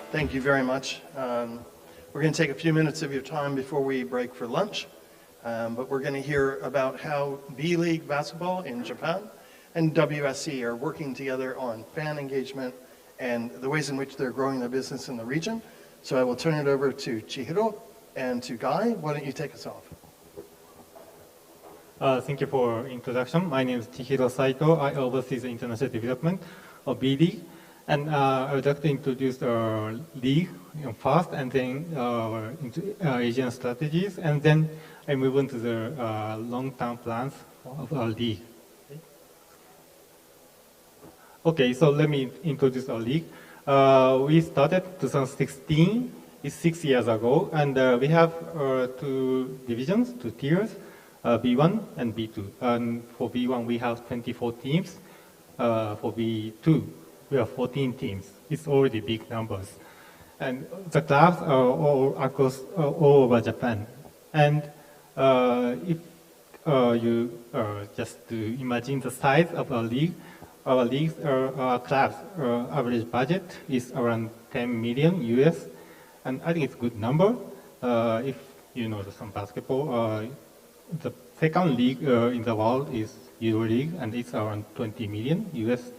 Thank you very much. We're going to take a few minutes of your time before we break for lunch, but we're going to hear about how B.League basketball in Japan and WSC are working together on fan engagement and the ways in which they're growing their business in the region. So I will turn it over to Chihiro and to Guy. Why don't you take us off? Thank you for introduction. My name is Chihiro Saito. I oversee the international development of B.League. And I would like to introduce our league first, and then into Asian strategies, and then I move on to the long-term plans of our league. Okay, so let me introduce our league. We started 2016, it's 6 years ago, and we have two divisions, two tiers, B1 and B2. And for B1, we have 24 teams. For B2, we have 14 teams. It's already big numbers. And the clubs are all across all over Japan. And if you just to imagine the size of our league, our clubs, average budget is around 10 million US. And I think it's a good number. If you know some basketball, the second league in the world is EuroLeague, and it's around 20 million US.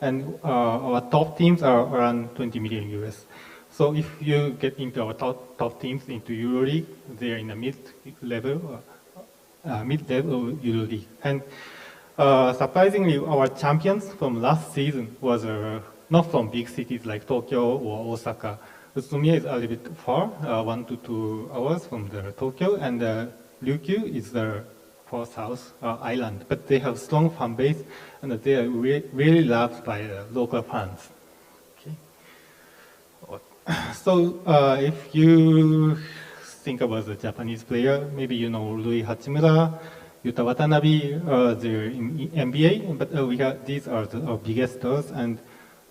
And our top teams are around 20 million US. So if you get into our top teams into EuroLeague, they're in the mid-level EuroLeague. And surprisingly, our champions from last season was not from big cities like Tokyo or Osaka. Utsunomiya is a little bit far, 1 to 2 hours from Tokyo, and Ryukyu is the for South Island, but they have strong fan base and they are really loved by local fans. Okay. So if you think about the Japanese player, maybe you know Rui Hachimura, Yuta Watanabe, they're in NBA, but these are our biggest stars. And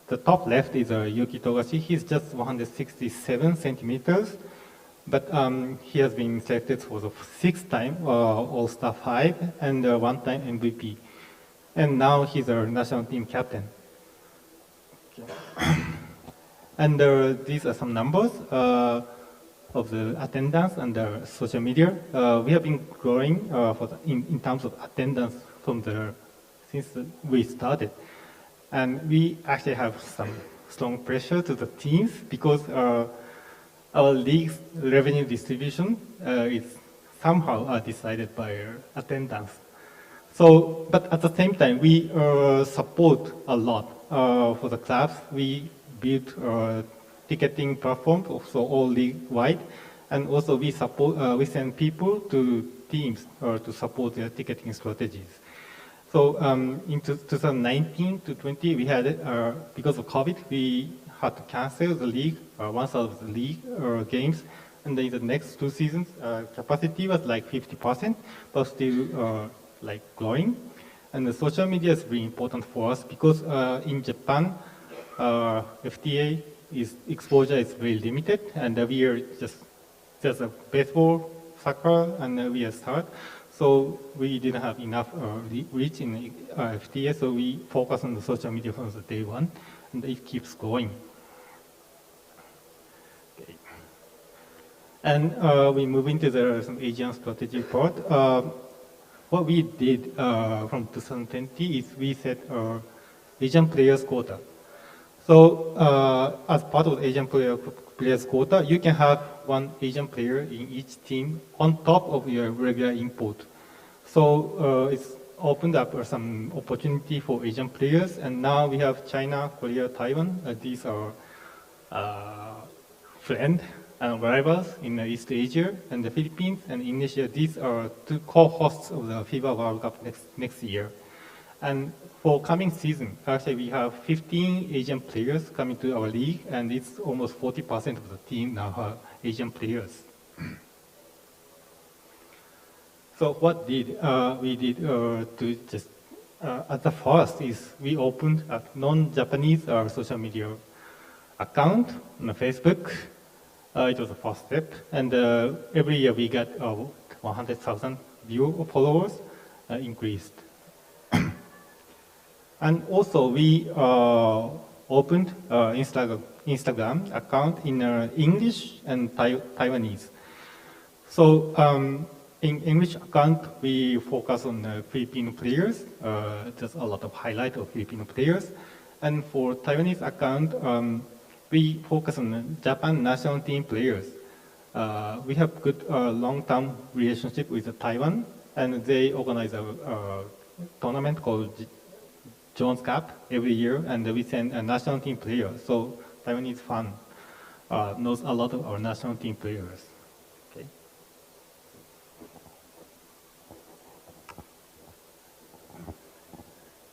the top left is Yuki Togashi. He's just 167 centimeters. But he has been selected for the 6th time All-Star 5 and 1-time MVP. And now he's our national team captain. Okay. And these are some numbers of the attendance and the social media. We have been growing in terms of attendance since we started. And we actually have some strong pressure to the teams because our league's revenue distribution is somehow decided by attendance. So, but at the same time, we support a lot for the clubs. We build ticketing platform, so all league-wide, and also we send people to teams to support their ticketing strategies. So in 2019 to 20, we had because of COVID, we had to cancel the league, one side of the league games, and then in the next 2 seasons, capacity was like 50%, but still like growing. And the social media is really important for us because in Japan, FTA exposure is very limited, and we are just a baseball, soccer, and we are start. So we didn't have enough reach in FTA, so we focus on the social media from the day one, and it keeps going. Okay. And we move into some Asian strategy part. What we did from 2020 is we set Asian players quota. So as part of Asian players quota, you can have one Asian player in each team on top of your regular import. So it's opened up some opportunity for Asian players, and now we have China, Korea, Taiwan. These are friends and rivals in East Asia, and the Philippines and Indonesia. These are 2 co-hosts of the FIBA World Cup next year. And for coming season, actually we have 15 Asian players coming to our league, and it's almost 40% of the team now are Asian players. So what we did to just at the first is we opened a non-Japanese social media account on Facebook. It was the first step, and every year we got 100,000 followers increased. And also we opened Instagram account in English and Taiwanese. So in English account, we focus on Filipino players, just a lot of highlight of Filipino players. And for Taiwanese account, we focus on Japan national team players. We have good long-term relationship with Taiwan, and they organize a tournament called Jones Cup every year, and we send a national team player. So Taiwanese fan knows a lot of our national team players. Okay.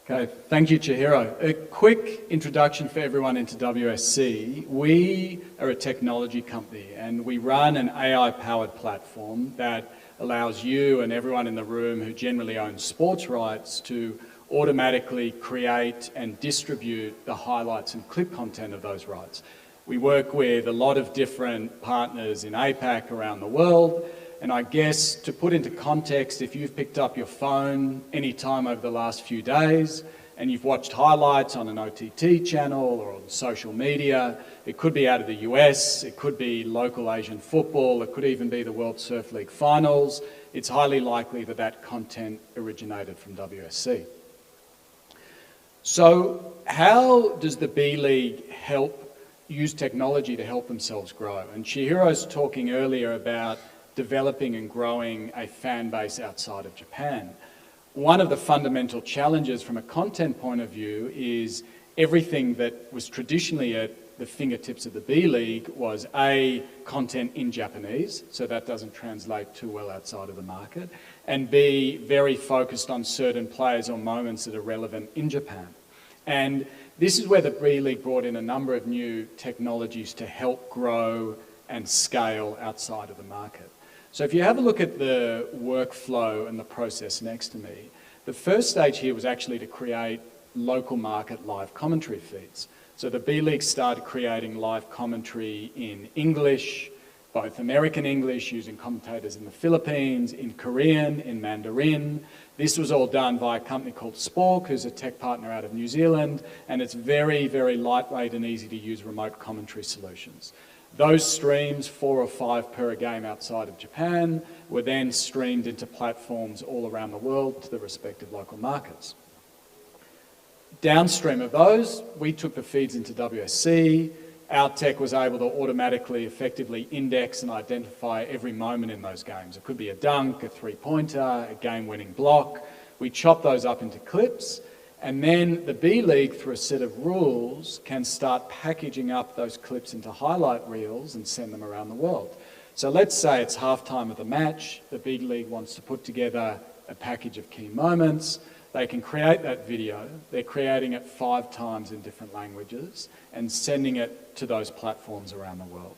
Okay, thank you, Chihiro. A quick introduction for everyone into WSC. We are a technology company, and we run an AI-powered platform that allows you and everyone in the room who generally owns sports rights to automatically create and distribute the highlights and clip content of those rights. We work with a lot of different partners in APAC around the world, and I guess to put into context, if you've picked up your phone any time over the last few days and you've watched highlights on an OTT channel or on social media, it could be out of the US, it could be local Asian football, it could even be the World Surf League finals. It's highly likely that that content originated from WSC. So how does the B.League use technology to help themselves grow? And Chihiro's talking earlier about developing and growing a fan base outside of Japan. One of the fundamental challenges from a content point of view is everything that was traditionally at the fingertips of the B.League was A, content in Japanese, so that doesn't translate too well outside of the market, and B, very focused on certain players or moments that are relevant in Japan. And this is where the B.League brought in a number of new technologies to help grow and scale outside of the market. So if you have a look at the workflow and the process next to me, the first stage here was actually to create local market live commentary feeds. So the B.League started creating live commentary in English, both American English, using commentators in the Philippines, in Korean, in Mandarin. This was all done by a company called Spork, who's a tech partner out of New Zealand, and it's very, very lightweight and easy to use remote commentary solutions. Those streams, 4 or 5 per game outside of Japan, were then streamed into platforms all around the world to the respective local markets. Downstream of those, we took the feeds into WSC. Our tech was able to automatically, effectively index and identify every moment in those games. It could be a dunk, a three-pointer, a game-winning block. We chop those up into clips, and then the B.League, through a set of rules, can start packaging up those clips into highlight reels and send them around the world. So let's say it's halftime of the match. The B.League wants to put together a package of key moments. They can create that video. They're creating it 5 times in different languages and sending it to those platforms around the world.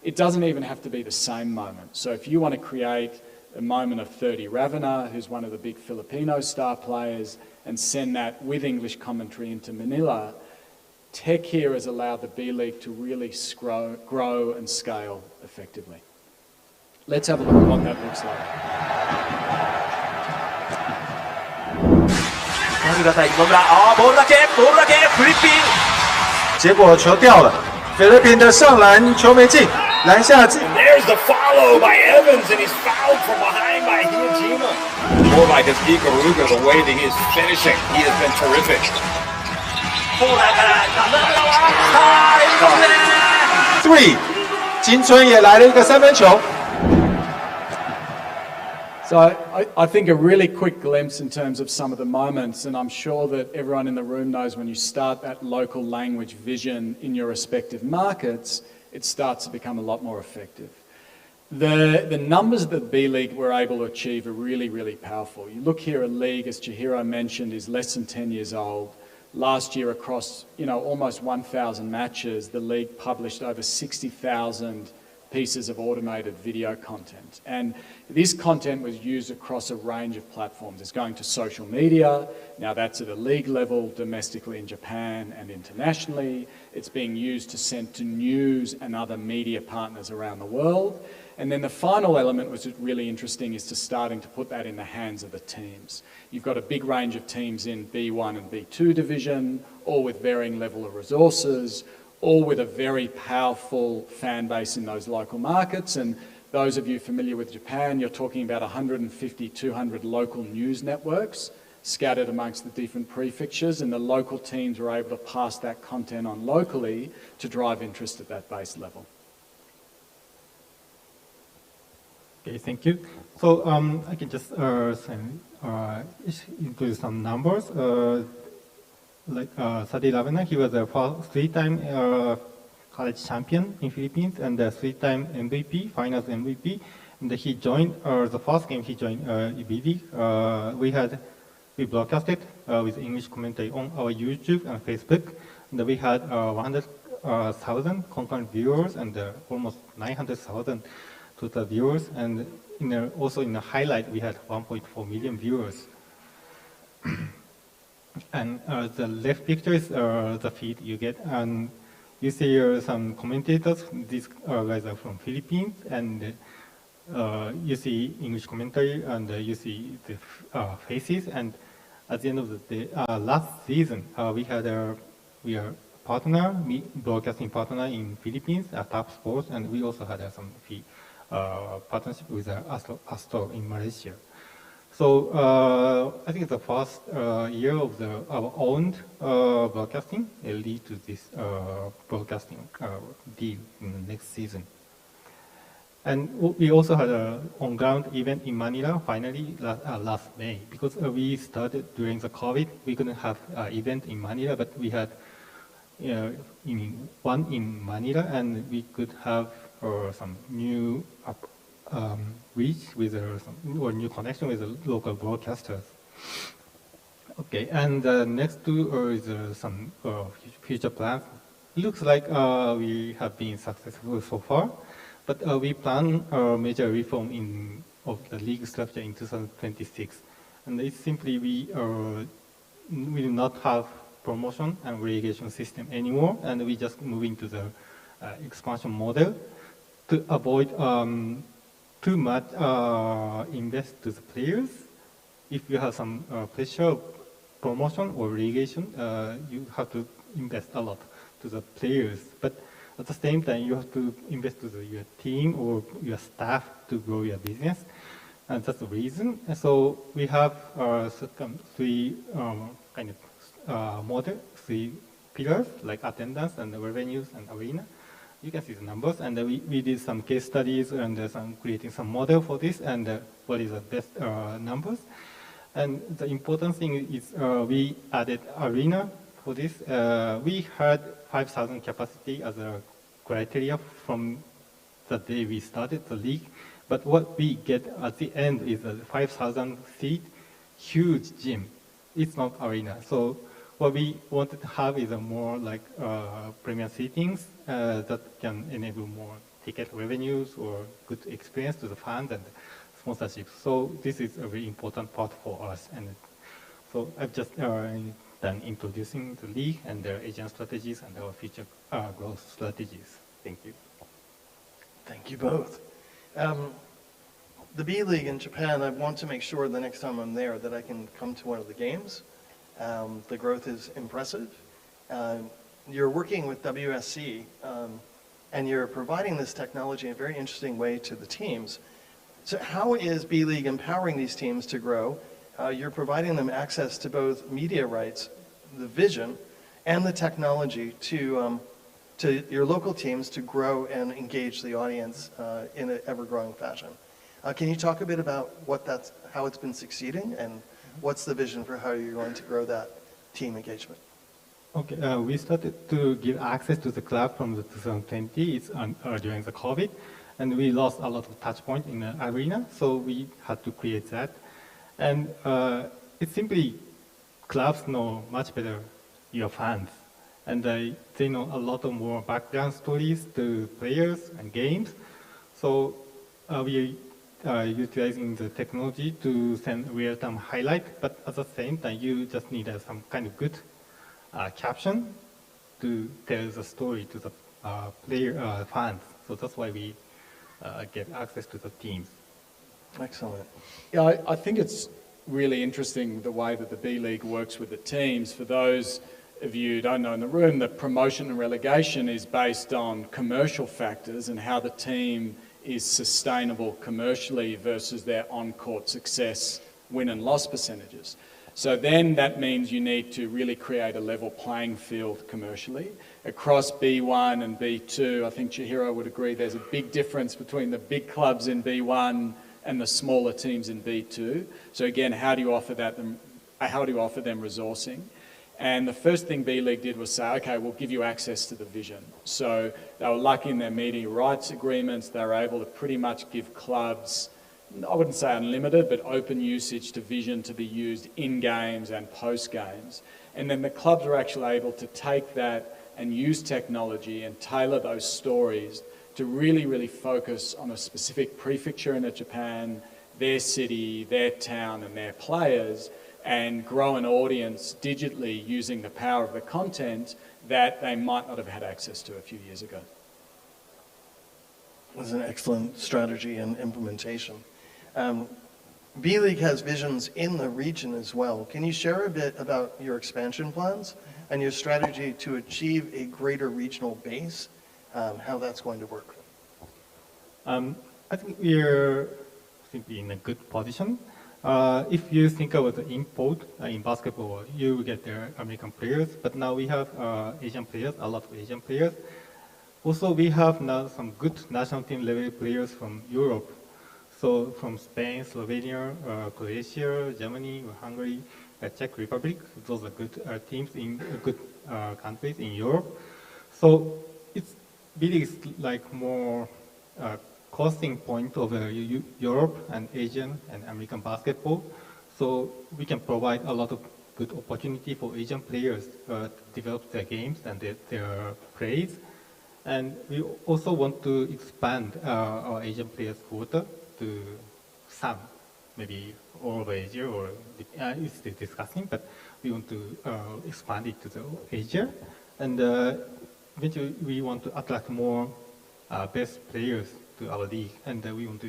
It doesn't even have to be the same moment. So if you want to create a moment of 30 Ravana, who's one of the big Filipino star players, and send that with English commentary into Manila, tech here has allowed the B.League to really grow and scale effectively. Let's have a look at what that looks like. 見てください、今村。ボールだけ、フリッピン。结果球掉了，菲律宾的上篮球没进，篮下进。 And there's the follow by Evans, and he's fouled from behind by Hiyajima. More by his Ikaruga, the way that he is finishing. He has been terrific. コーナーから中村は一発で。3，金春也来了一个3分球。 So I think a really quick glimpse in terms of some of the moments, and I'm sure that everyone in the room knows when you start that local language vision in your respective markets, it starts to become a lot more effective. The numbers that B.League were able to achieve are really, really powerful. You look here at League, as Chihiro mentioned, is less than 10 years old. Last year across almost 1,000 matches, the League published over 60,000 pieces of automated video content. And this content was used across a range of platforms. It's going to social media. Now that's at a league level, domestically in Japan and internationally. It's being used to send to news and other media partners around the world. And then the final element, which is really interesting, is to starting to put that in the hands of the teams. You've got a big range of teams in B1 and B2 division, all with varying level of resources, all with a very powerful fan base in those local markets. And those of you familiar with Japan, you're talking about 150, 200 local news networks scattered amongst the different prefectures, and the local teams were able to pass that content on locally to drive interest at that base level. Okay, thank you. So I can just include some numbers. Like Sadi Ravena, he was a three-time college champion in Philippines and a three-time MVP, finals MVP. And he joined, the first game he joined B.League. We broadcasted with English commentary on our YouTube and Facebook. And we had 100,000 concurrent viewers and almost 900,000 total viewers, and also in the highlight we had 1.4 million viewers. And the left picture is the feed you get, and you see some commentators. These guys are from Philippines, and you see English commentary, and you see the faces. And at the end of the day, last season we are broadcasting partner in Philippines at Top Sports, and we also had some partnership with Astro in Malaysia. So I think the first year of our owned broadcasting will lead to this broadcasting deal in the next season. And we also had an on-ground event in Manila, finally, last May. Because we started during the COVID, we couldn't have an event in Manila, but we had one in Manila, and we could have some new reach with or new connection with the local broadcasters. Okay, and next to is some future plans. Looks like we have been successful so far, but we plan a major reform of the league structure in 2026. And it's simply we will not have promotion and relegation system anymore, and we just move into the expansion model to avoid too much invest to the players. If you have some pressure of promotion or relegation, you have to invest a lot to the players. But at the same time, you have to invest to your team or your staff to grow your business. And that's the reason. And so we have three three pillars like attendance and revenues and arena. You can see the numbers, and we did some case studies and creating some model for this, and what is the best numbers. And the important thing is we added arena for this. We had 5,000 capacity as a criteria from the day we started the league, but what we get at the end is a 5,000 seat huge gym. It's not arena. So what we wanted to have is a more like premium seatings that can enable more ticket revenues or good experience to the fans and sponsorship. So this is a very important part for us. And so I've just done introducing the league and their agent strategies and our future growth strategies. Thank you. Thank you both. The B.League in Japan, I want to make sure the next time I'm there that I can come to one of the games. The growth is impressive. You're working with WSC, and you're providing this technology in a very interesting way to the teams. So how is B.League empowering these teams to grow? You're providing them access to both media rights, the vision, and the technology to your local teams to grow and engage the audience in an ever-growing fashion. Can you talk a bit about how it's been succeeding, and what's the vision for how you're going to grow that team engagement? Okay, we started to give access to the club from the 2020 during the COVID, and we lost a lot of touch points in the arena, so we had to create that. And it's simply clubs know much better your fans, and they know a lot of more background stories to players and games. So we are utilizing the technology to send real-time highlight, but at the same time, you just need some kind of good caption to tell the story to the fans. So that's why we get access to the teams. Excellent. Yeah, I think it's really interesting the way that the B.League works with the teams. For those of you who don't know in the room, the promotion and relegation is based on commercial factors and how the team is sustainable commercially versus their on-court success, win and loss percentages. So then that means you need to really create a level playing field commercially. Across B1 and B2, I think Chihiro would agree there's a big difference between the big clubs in B1 and the smaller teams in B2. So again, how do you offer them resourcing? And the first thing B.League did was say, okay, we'll give you access to the vision. So they were lucky in their media rights agreements. They were able to pretty much give clubs, I wouldn't say unlimited, but open usage to vision to be used in games and post games. And then the clubs were actually able to take that and use technology and tailor those stories to really, really focus on a specific prefecture in Japan, their city, their town, and their players, and grow an audience digitally using the power of the content that they might not have had access to a few years ago. That's an excellent strategy and implementation. B.League has visions in the region as well. Can you share a bit about your expansion plans and your strategy to achieve a greater regional base, how that's going to work? I think we're in a good position. If you think about the import in basketball, you get the American players, but now we have Asian players, a lot of Asian players. Also, we have now some good national team level players from Europe. So from Spain, Slovenia, Croatia, Germany, Hungary, Czech Republic, those are good teams in good countries in Europe. So it's really like more costing point of Europe and Asian and American basketball. So we can provide a lot of good opportunity for Asian players to develop their games and their plays. And we also want to expand our Asian players quota to some, maybe all over Asia, or it's still discussing, but we want to expand it to the Asia. And eventually we want to attract more best players to our league, and we want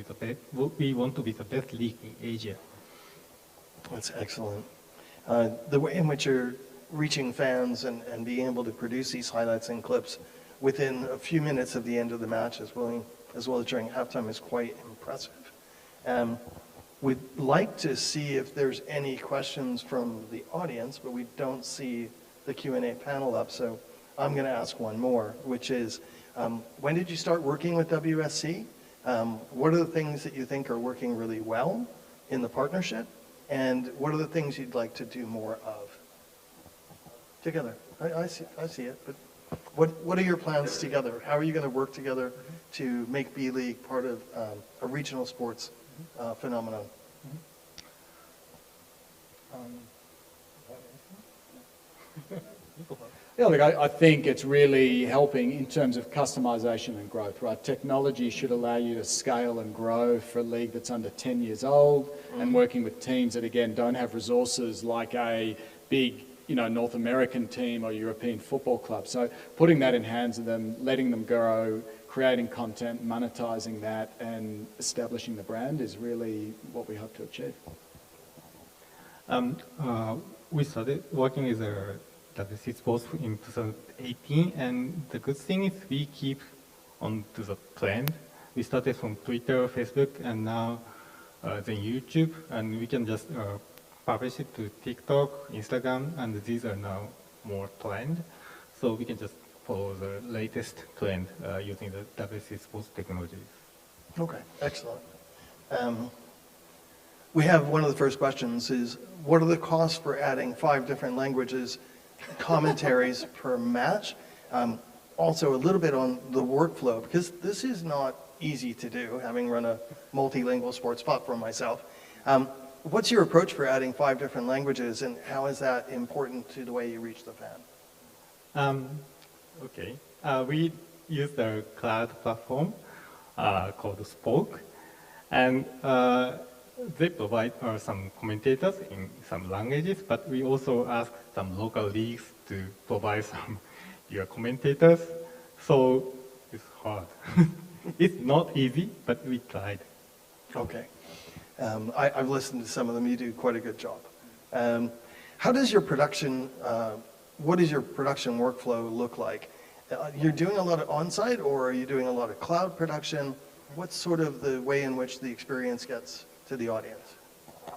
to be the best league in Asia. That's excellent. The way in which you're reaching fans and being able to produce these highlights and clips within a few minutes of the end of the match as well as during halftime is quite impressive. We'd like to see if there's any questions from the audience, but we don't see the Q&A panel up, so I'm going to ask one more, which is, when did you start working with WSC? What are the things that you think are working really well in the partnership? And what are the things you'd like to do more of? Together. I see it, but what are your plans together? How are you going to work together to make B.League part of a regional sports phenomenon? Yeah, look, I think it's really helping in terms of customization and growth, right? Technology should allow you to scale and grow for a league that's under 10 years old, and working with teams that, again, don't have resources like a big, North American team or European football club. So putting that in hands of them, letting them grow, creating content, monetizing that, and establishing the brand is really what we hope to achieve. We started working with WSC Sports in 2018, and the good thing is we keep on to the trend. We started from Twitter, Facebook, and now then YouTube, and we can just publish it to TikTok, Instagram, and these are now more trend. So we can just follow the latest trend using the WSC Sports technologies. Okay, excellent. We have one of the first questions is, what are the costs for adding 5 different languages commentaries per match? Also a little bit on the workflow, because this is not easy to do, having run a multilingual sports platform myself. What's your approach for adding 5 different languages, and how is that important to the way you reach the fan? Okay. We use the cloud platform. called Spoke, and they provide some commentators in some languages, but we also ask some local leagues to provide some your commentators. So it's hard. It's not easy, but we tried. Okay. I've listened to some of them. You do quite a good job. How does your production, what does your production workflow look like? You're doing a lot of on-site, or are you doing a lot of cloud production? What's sort of the way in which the experience gets to the audience?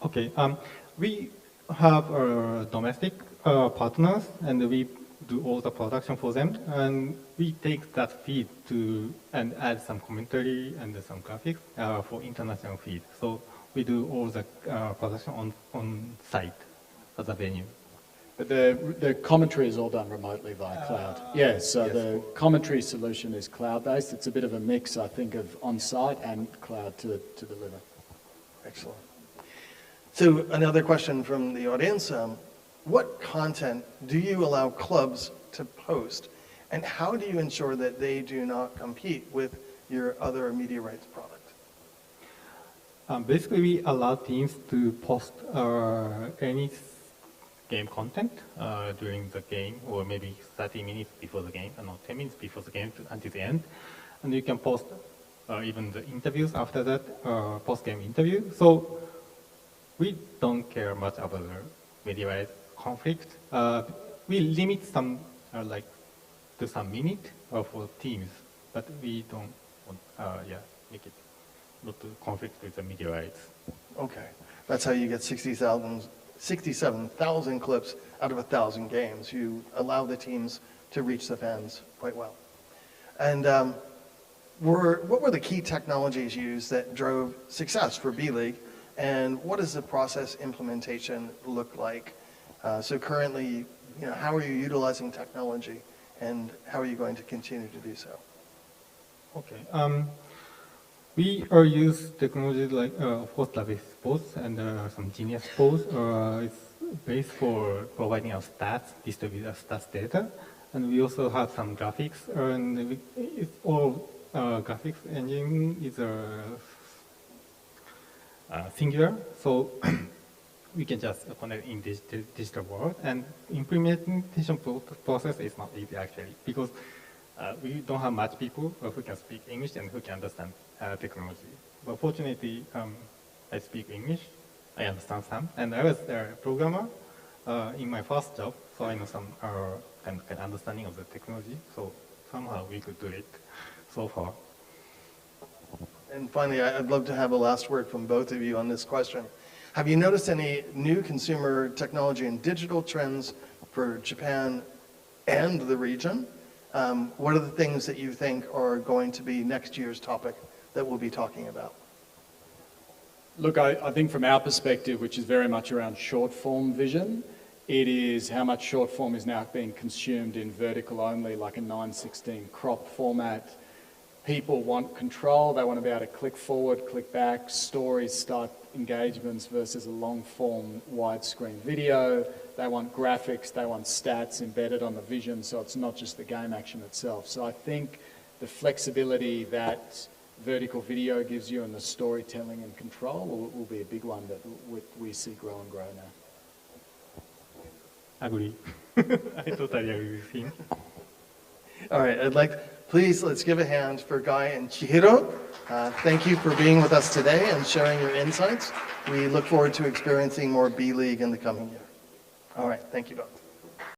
Okay. We have domestic partners, and we do all the production for them, and we take that feed and add some commentary and some graphics for international feed. So we do all the production on site at the venue. But the commentary is all done remotely via cloud. Yeah, so yes. the commentary solution is cloud-based. It's a bit of a mix, I think, of on-site and cloud to deliver. Excellent. So another question from the audience. What content do you allow clubs to post, and how do you ensure that they do not compete with your other media rights product? Basically, we allow teams to post any game content during the game, or maybe 30 minutes before the game, not 10 minutes before the game until the end. And you can post even the interviews after that, post-game interview. So we don't care much about the media rights conflict. We limit some to some minute for teams, but we don't want make it not to conflict with the media rights. Okay, that's how you get 67,000 clips out of 1,000 games. You allow the teams to reach the fans quite well. And what were the key technologies used that drove success for B.League, and what does the process implementation look like? So currently, how are you utilizing technology, and how are you going to continue to do so? Okay. We are use technology like, of course, WSC Sports and some Genius Sports. It's based for providing our stats, distribute our stats data. And we also have some graphics, and it's all graphics engine is singular. So we can just connect in this digital world, and implementation process is not easy actually, because we don't have much people who can speak English and who can understand technology. But fortunately, I speak English, I understand some, and I was a programmer in my first job, so I know some kind of understanding of the technology. So somehow we could do it so far. And finally, I'd love to have a last word from both of you on this question. Have you noticed any new consumer technology and digital trends for Japan and the region? What are the things that you think are going to be next year's topic that we'll be talking about? Look, I think from our perspective, which is very much around short-form vision, it is how much short-form is now being consumed in vertical only, like a 9:16 crop format. People want control, they want to be able to click forward, click back, stories start engagements versus a long-form widescreen video. They want graphics, they want stats embedded on the vision, so it's not just the game action itself. So I think the flexibility that vertical video gives you and the storytelling and control will be a big one that we see grow and grow now. Agree. I totally agree with him. All right, please, let's give a hand for Guy and Chihiro. Thank you for being with us today and sharing your insights. We look forward to experiencing more B.League in the coming year. All right, thank you both.